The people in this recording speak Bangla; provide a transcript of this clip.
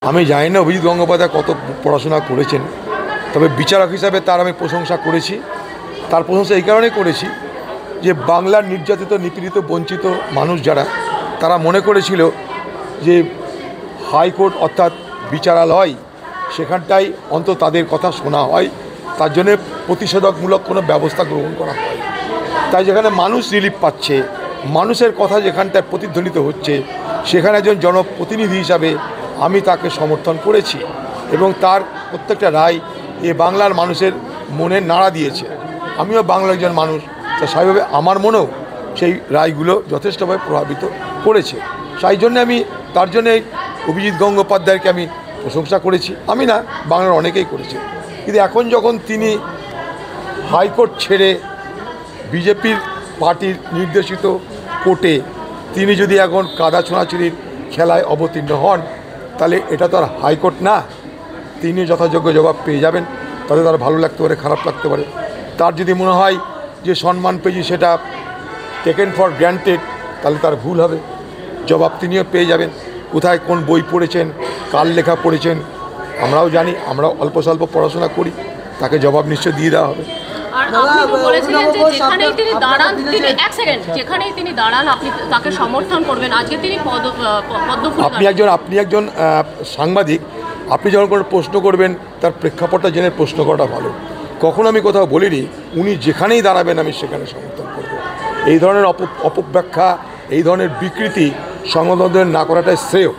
আমি জানি না অভিজিৎ গঙ্গোপাধ্যায় কত পড়াশোনা করেছেন, তবে বিচারক হিসাবে তার আমি প্রশংসা করেছি। তার প্রশংসা এই কারণেই করেছি যে বাংলার নির্যাতিত, নিপীড়িত, বঞ্চিত মানুষ যারা, তারা মনে করেছিল যে হাইকোর্ট অর্থাৎ বিচারালয় সেখানটাই অন্তত তাদের কথা শোনা হয়, তার জন্যে প্রতিষেধকমূলক কোনো ব্যবস্থা গ্রহণ করা হয়। তাই যেখানে মানুষ রিলিফ পাচ্ছে, মানুষের কথা যেখানটায় প্রতিধ্বনিত হচ্ছে, সেখানে একজন জনপ্রতিনিধি হিসাবে আমি তাকে সমর্থন করেছি এবং তার প্রত্যেকটা রায় এ বাংলার মানুষের মনে নাড়া দিয়েছে। আমিও বাংলার একজন মানুষ, তা স্বাভাবিকভাবে আমার মনেও সেই রায়গুলো যথেষ্টভাবে প্রভাবিত করেছে। সেই জন্যে আমি তার জন্যে অভিজিৎ গঙ্গোপাধ্যায়কে আমি প্রশংসা করেছি। আমি না, বাংলার অনেকেই করেছে। কিন্তু এখন যখন তিনি হাইকোর্ট ছেড়ে বিজেপির পার্টির নির্দেশিত কোর্টে তিনি যদি এখন কাদা ছোঁড়াছুড়ির খেলায় অবতীর্ণ হন, তাহলে এটা তো আর হাইকোর্ট না। তিনি যথাযোগ্য জবাব পেয়ে যাবেন। তাতে তার ভালো লাগতে পারে, খারাপ লাগতে পারে। তার যদি মনে হয় যে সম্মান পেয়েছি সেটা টেকেন ফর গ্র্যান্টেড, তাহলে তার ভুল হবে। জবাব তিনিও পেয়ে যাবেন। কোথায় কোন বই পড়েছেন, কার লেখা পড়েছেন আমরাও জানি, আমরাও অল্প স্বল্প পড়াশোনা করি, তাকে জবাব নিশ্চয় দিয়ে দেওয়া হবে। আর আপনি তো বলেছিলেন যে যেখানেই তিনি দাঁড়ান, যেখানেই তিনি দাঁড়ান আপনি তাকে সমর্থন করবেন। আজকে তিনি পদ্মফুল। আপনি একজন সাংবাদিক, আপনি যখন কোনো প্রশ্ন করবেন তার প্রেক্ষাপটটা জেনে প্রশ্ন করাটা ভালো। কখনো আমি কোথাও বলিনি উনি যেখানেই দাঁড়াবেন আমি সেখানে সমর্থন করব। এই ধরনের অপব্যাখ্যা, এই ধরনের বিকৃতি সংবাদমাধ্যমে না করাটাই শ্রেয়।